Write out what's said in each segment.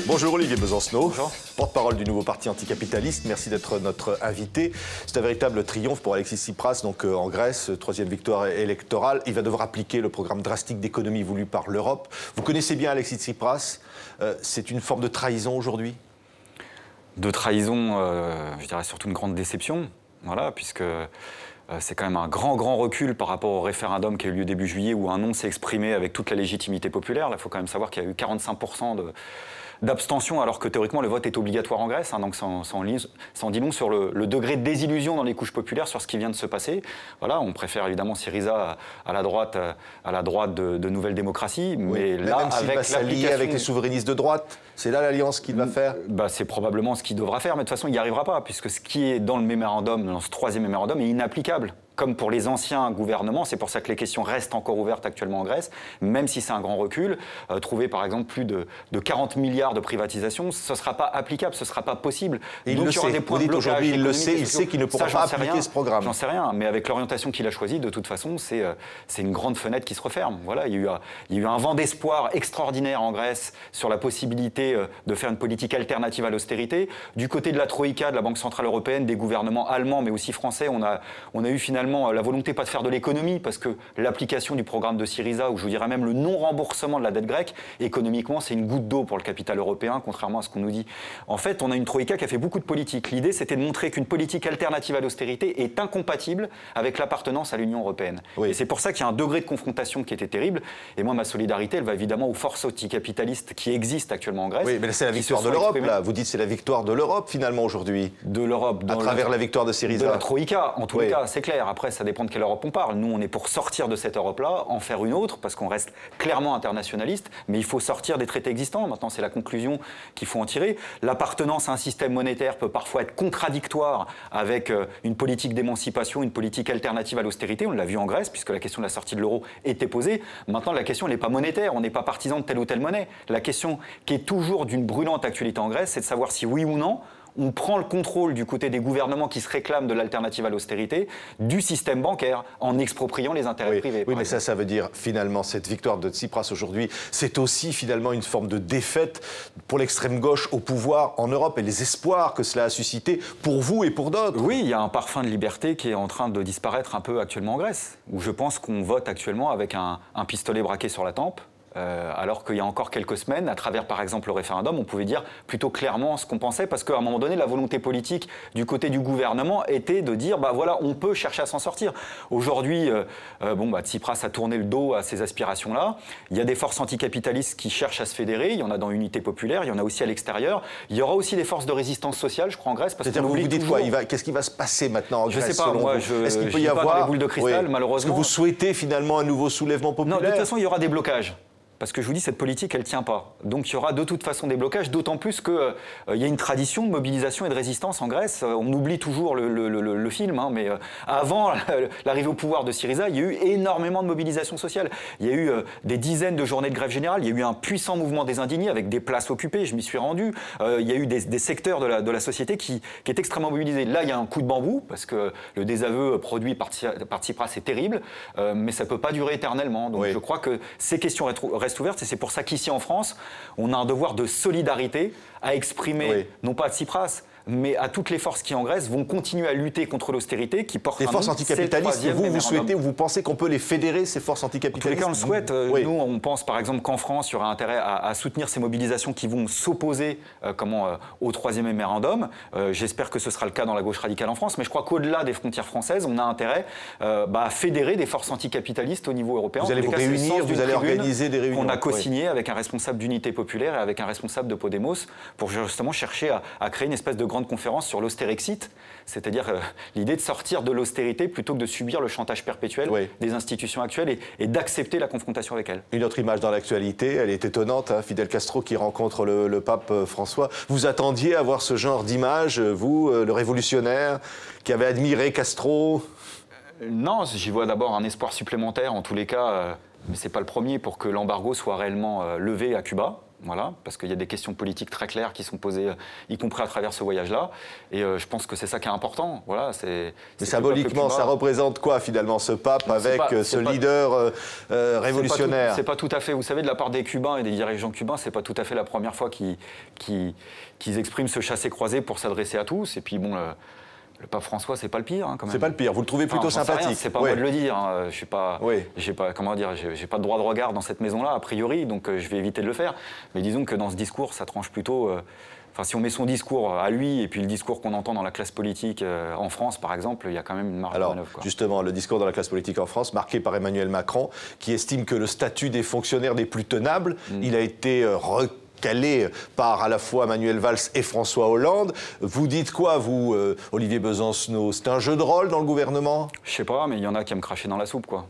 Bonjour Olivier Besancenot, Bonjour. Porte-parole du nouveau parti anticapitaliste. Merci d'être notre invité. C'est un véritable triomphe pour Alexis Tsipras, donc en Grèce, troisième victoire électorale. Il va devoir appliquer le programme drastique d'économie voulu par l'Europe. Vous connaissez bien Alexis Tsipras. C'est une forme de trahison aujourd'hui? De trahison, je dirais surtout une grande déception, voilà, puisque c'est quand même un grand recul par rapport au référendum qui a eu lieu début juillet où un non s'est exprimé avec toute la légitimité populaire. Là, il faut quand même savoir qu'il y a eu 45% d'abstention, alors que théoriquement le vote est obligatoire en Grèce, hein, donc ça en dit long sur le degré de désillusion dans les couches populaires sur ce qui vient de se passer. Voilà, on préfère évidemment Syriza à la droite de Nouvelle Démocratie, mais oui, là, même s'il va s'allier avec les souverainistes de droite, c'est là l'alliance qu'il va faire? C'est probablement ce qu'il devra faire, mais de toute façon il n'y arrivera pas, puisque ce qui est dans le mémorandum, dans ce troisième mémorandum, est inapplicable. Comme pour les anciens gouvernements, c'est pour ça que les questions restent encore ouvertes actuellement en Grèce, même si c'est un grand recul. Trouver par exemple plus de 40 milliards de privatisation, ce ne sera pas applicable, ce ne sera pas possible. Et il le sait. Vous dites aujourd'hui, il le sait, il sait qu'il ne pourra pas appliquer ce programme. J'en sais rien, mais avec l'orientation qu'il a choisie, de toute façon, c'est une grande fenêtre qui se referme. Voilà, il y a eu un vent d'espoir extraordinaire en Grèce sur la possibilité de faire une politique alternative à l'austérité. Du côté de la Troïka, de la Banque Centrale Européenne, des gouvernements allemands, mais aussi français, on a eu finalement la volonté pas de faire de l'économie, parce que l'application du programme de Syriza, ou je vous dirais même le non-remboursement de la dette grecque, économiquement, c'est une goutte d'eau pour le capital européen, contrairement à ce qu'on nous dit. En fait, on a une Troïka qui a fait beaucoup de politique. L'idée, c'était de montrer qu'une politique alternative à l'austérité est incompatible avec l'appartenance à l'Union européenne. Oui. Et c'est pour ça qu'il y a un degré de confrontation qui était terrible. Et moi, ma solidarité, elle va évidemment aux forces anticapitalistes qui existent actuellement en Grèce. Oui, mais c'est la victoire de l'Europe, là. Vous dites c'est la victoire de l'Europe, finalement, aujourd'hui. De l'Europe. À travers la victoire de Syriza. De la Troïka, en tous les cas, c'est clair. Après, ça dépend de quelle Europe on parle. Nous, on est pour sortir de cette Europe-là, en faire une autre, parce qu'on reste clairement internationaliste, mais il faut sortir des traités existants. Maintenant, c'est la conclusion qu'il faut en tirer. L'appartenance à un système monétaire peut parfois être contradictoire avec une politique d'émancipation, une politique alternative à l'austérité. On l'a vu en Grèce, puisque la question de la sortie de l'euro était posée. Maintenant, la question, elle n'est pas monétaire. On n'est pas partisan de telle ou telle monnaie. La question qui est toujours d'une brûlante actualité en Grèce, c'est de savoir si oui ou non, on prend le contrôle du côté des gouvernements qui se réclament de l'alternative à l'austérité, du système bancaire, en expropriant les intérêts privés. Oui, mais ça veut dire, finalement, cette victoire de Tsipras aujourd'hui, c'est aussi, finalement, une forme de défaite pour l'extrême gauche au pouvoir en Europe et les espoirs que cela a suscité pour vous et pour d'autres. Oui, il y a un parfum de liberté qui est en train de disparaître un peu actuellement en Grèce, où je pense qu'on vote actuellement avec un pistolet braqué sur la tempe. Alors qu'il y a encore quelques semaines, à travers par exemple le référendum, on pouvait dire plutôt clairement ce qu'on pensait, parce qu'à un moment donné, la volonté politique du côté du gouvernement était de dire, voilà, on peut chercher à s'en sortir. Aujourd'hui, Tsipras a tourné le dos à ces aspirations-là. Il y a des forces anticapitalistes qui cherchent à se fédérer, il y en a dans Unité Populaire, il y en a aussi à l'extérieur. Il y aura aussi des forces de résistance sociale, je crois, en Grèce. C'est-à-dire, vous dites toujours... quoi? Qu'est-ce qui va se passer maintenant en Grèce? Je sais pas, moi, est-ce qu'il peut y avoir avoir les boules de cristal, malheureusement. Est-ce que vous souhaitez finalement un nouveau soulèvement populaire? Non, de toute façon, il y aura des blocages. Parce que je vous dis, cette politique, elle ne tient pas. Donc il y aura de toute façon des blocages, d'autant plus qu'il y a une tradition de mobilisation et de résistance en Grèce. On oublie toujours le film, hein, mais avant l'arrivée au pouvoir de Syriza, il y a eu énormément de mobilisation sociale. Il y a eu des dizaines de journées de grève générale, il y a eu un puissant mouvement des indignés avec des places occupées, je m'y suis rendu. Il y a eu des secteurs de la société qui est extrêmement mobilisé. Là, il y a un coup de bambou, parce que le désaveu produit par Tsipras est terrible, mais ça ne peut pas durer éternellement. Donc je crois que ces questions restent ouverte, et c'est pour ça qu'ici en France, on a un devoir de solidarité à exprimer, non pas à Tsipras, mais à toutes les forces qui en Grèce vont continuer à lutter contre l'austérité qui porte les forces anticapitalistes, vous souhaitez ou vous pensez qu'on peut les fédérer, ces forces anticapitalistes? En tous les cas, on le souhaite. Nous, on pense par exemple qu'en France, il y aura intérêt à soutenir ces mobilisations qui vont s'opposer au troisième mémorandum. J'espère que ce sera le cas dans la gauche radicale en France, mais je crois qu'au-delà des frontières françaises, on a intérêt à fédérer des forces anticapitalistes au niveau européen. Vous allez vous réunir, vous allez organiser des réunions. On a co-signé avec un responsable d'Unité Populaire et avec un responsable de Podemos pour justement chercher à créer une espèce de grande conférence sur l'austérexit, c'est-à-dire l'idée de sortir de l'austérité plutôt que de subir le chantage perpétuel des institutions actuelles et d'accepter la confrontation avec elles. Une autre image dans l'actualité, elle est étonnante, hein, Fidel Castro qui rencontre le pape François. Vous attendiez à voir ce genre d'image, vous, le révolutionnaire, qui avait admiré Castro? Non, j'y vois d'abord un espoir supplémentaire, en tous les cas, mais ce n'est pas le premier, pour que l'embargo soit réellement levé à Cuba. Voilà, parce qu'il y a des questions politiques très claires qui sont posées, y compris à travers ce voyage-là. Et je pense que c'est ça qui est important. Voilà, mais symboliquement, ça représente quoi finalement ce pape avec ce leader révolutionnaire? C'est pas tout à fait. Vous savez, de la part des Cubains et des dirigeants cubains, c'est pas tout à fait la première fois qu'ils expriment ce chassé-croisé pour s'adresser à tous. Et puis bon. Le pape François, c'est pas le pire, hein, quand même. C'est pas le pire. Vous le trouvez plutôt sympathique. C'est pas moi de le dire. Hein. Je suis pas. J'ai pas. Comment dire. J'ai pas de droit de regard dans cette maison-là a priori, donc je vais éviter de le faire. Mais disons que dans ce discours, ça tranche plutôt. Enfin, si on met son discours à lui et puis le discours qu'on entend dans la classe politique en France, par exemple, il y a quand même une marge de manœuvre. Quoi. Justement, le discours dans la classe politique en France, marqué par Emmanuel Macron, qui estime que le statut des fonctionnaires n'est plus tenable. Il a été calé par à la fois Manuel Valls et François Hollande. Vous dites quoi, vous, Olivier Besancenot? C'est un jeu de rôle dans le gouvernement? Je sais pas, mais il y en a qui aiment cracher dans la soupe, quoi.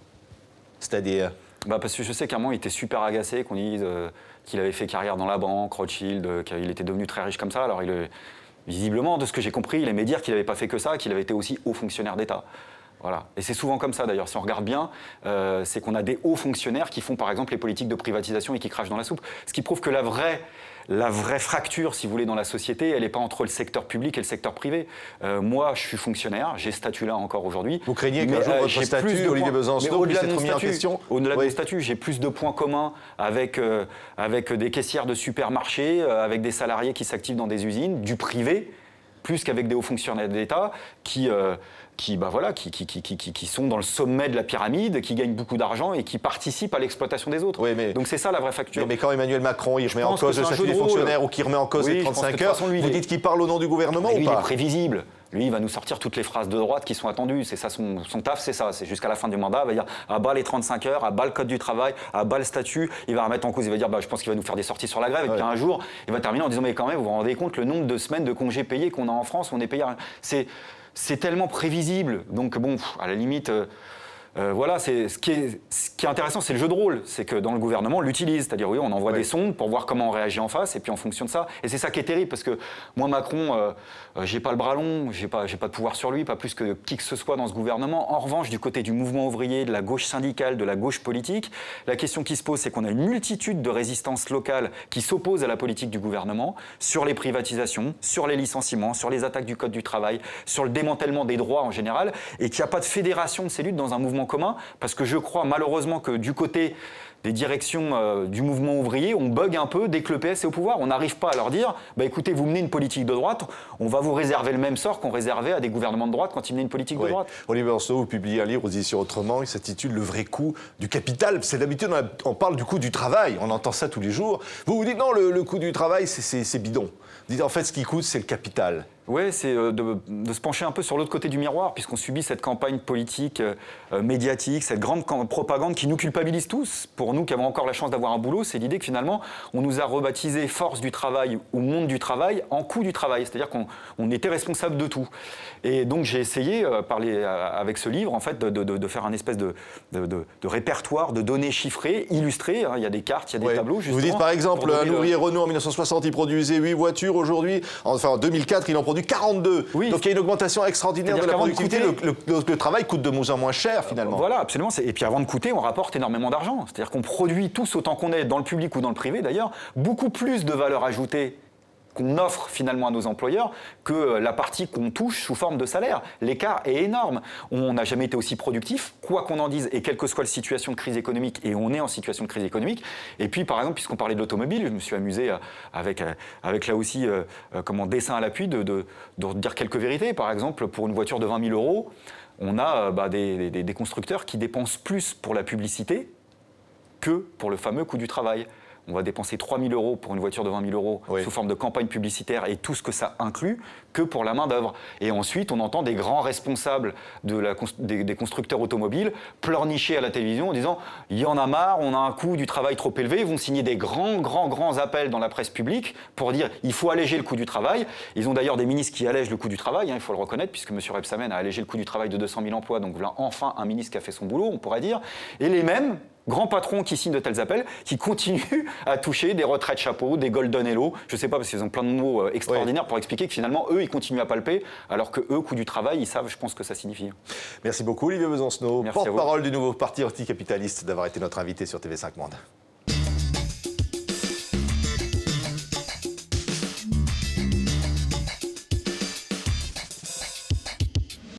C'est-à-dire? Parce que je sais qu'à un moment, il était super agacé qu'on dise qu'il avait fait carrière dans la banque, Rothschild, qu'il était devenu très riche comme ça. Alors, visiblement, de ce que j'ai compris, il aimait dire qu'il n'avait pas fait que ça, qu'il avait été aussi haut fonctionnaire d'État. Voilà. Et c'est souvent comme ça d'ailleurs, si on regarde bien, c'est qu'on a des hauts fonctionnaires qui font par exemple les politiques de privatisation et qui crachent dans la soupe. Ce qui prouve que la vraie fracture, si vous voulez, dans la société, elle n'est pas entre le secteur public et le secteur privé. Moi, je suis fonctionnaire, j'ai ce statut-là encore aujourd'hui. Vous craignez qu'un jour votre statut, Olivier Besancenot, puisse être mis en question? Au-delà de mon statut, j'ai plus de points communs avec des caissières de supermarchés, avec des salariés qui s'activent dans des usines, du privé, plus qu'avec des hauts fonctionnaires d'État qui sont dans le sommet de la pyramide, qui gagnent beaucoup d'argent et qui participent à l'exploitation des autres. Donc c'est ça la vraie facture. Mais quand Emmanuel Macron il remet en cause le statut des fonctionnaires ou qu'il remet en cause les 35 heures, vous dites qu'il parle au nom du gouvernement ou pas? Il est prévisible. Lui, il va nous sortir toutes les phrases de droite qui sont attendues. C'est ça, son taf, c'est ça. C'est jusqu'à la fin du mandat, il va dire à bas les 35 heures, à bas le code du travail, à bas le statut. Il va remettre en cause, il va dire je pense qu'il va nous faire des sorties sur la grève. Et puis un jour, il va terminer en disant mais quand même, vous vous rendez compte le nombre de semaines de congés payés qu'on a en France, on est payé. C'est tellement prévisible. Donc bon, à la limite. Voilà, ce qui est intéressant, c'est le jeu de rôle. C'est que dans le gouvernement, on l'utilise. C'est-à-dire, oui, on envoie des sondes pour voir comment on réagit en face, et puis en fonction de ça. Et c'est ça qui est terrible, parce que moi, Macron, j'ai pas le bras long, j'ai pas de pouvoir sur lui, pas plus que qui que ce soit dans ce gouvernement. En revanche, du côté du mouvement ouvrier, de la gauche syndicale, de la gauche politique, la question qui se pose, c'est qu'on a une multitude de résistances locales qui s'opposent à la politique du gouvernement sur les privatisations, sur les licenciements, sur les attaques du code du travail, sur le démantèlement des droits en général, et qu'il n'y a pas de fédération de ces luttes dans un mouvement commun, parce que je crois malheureusement que du côté des directions du mouvement ouvrier, on bug un peu dès que le PS est au pouvoir. On n'arrive pas à leur dire écoutez, vous menez une politique de droite, on va vous réserver le même sort qu'on réservait à des gouvernements de droite quand ils menaient une politique de droite. Olivier Besancenot, vous publiez un livre aux éditions Autrement, il s'intitule Le vrai coût du capital. C'est d'habitude, on parle du coût du travail, on entend ça tous les jours. Vous vous dites non, le coût du travail, c'est bidon. Vous dites en fait, ce qui coûte, c'est le capital. Oui, c'est de se pencher un peu sur l'autre côté du miroir, puisqu'on subit cette campagne politique, médiatique, cette grande propagande qui nous culpabilise tous. Pour nous qui avons encore la chance d'avoir un boulot, c'est l'idée que finalement, on nous a rebaptisé force du travail ou monde du travail en coût du travail. C'est-à-dire qu'on était responsable de tout. Et donc j'ai essayé, avec ce livre, en fait, de faire un espèce de répertoire de données chiffrées, illustrées. Hein. Il y a des cartes, il y a des tableaux, justement. Vous dites par exemple, un ouvrier Renault en 1960, il produisait 8 voitures. Aujourd'hui, enfin en 2004, il en produit 42. Oui. Donc il y a une augmentation extraordinaire de la productivité. Le travail coûte de moins en moins cher finalement. Voilà, absolument. Et puis avant de coûter, on rapporte énormément d'argent. C'est-à-dire qu'on produit tous, autant qu'on est dans le public ou dans le privé d'ailleurs, beaucoup plus de valeur ajoutée qu'on offre finalement à nos employeurs que la partie qu'on touche sous forme de salaire. L'écart est énorme. On n'a jamais été aussi productif, quoi qu'on en dise, et quelle que soit la situation de crise économique, et on est en situation de crise économique. Et puis, par exemple, puisqu'on parlait de l'automobile, je me suis amusé avec là aussi, dessin à l'appui, de dire quelques vérités. Par exemple, pour une voiture de 20 000 €, on a des constructeurs qui dépensent plus pour la publicité que pour le fameux coût du travail. On va dépenser 3 000 € pour une voiture de 20 000 € sous forme de campagne publicitaire et tout ce que ça inclut, que pour la main-d'œuvre. Et ensuite, on entend des grands responsables des constructeurs automobiles pleurnicher à la télévision en disant « il y en a marre, on a un coût du travail trop élevé ». Ils vont signer des grands appels dans la presse publique pour dire « il faut alléger le coût du travail ». Ils ont d'ailleurs des ministres qui allègent le coût du travail, hein, il faut le reconnaître, puisque M. Rebsamen a allégé le coût du travail de 200 000 emplois. Donc voilà enfin un ministre qui a fait son boulot, on pourrait dire. Et les mêmes grands patrons qui signent de tels appels, qui continuent à toucher des retraites chapeaux, des golden hello, je ne sais pas, parce qu'ils ont plein de mots extraordinaires pour expliquer que finalement, eux, ils continuent à palper, alors que eux, coût du travail, ils savent, je pense, que ça signifie. Merci beaucoup, Olivier Besancenot, porte-parole du nouveau parti anticapitaliste, d'avoir été notre invité sur TV5 Monde.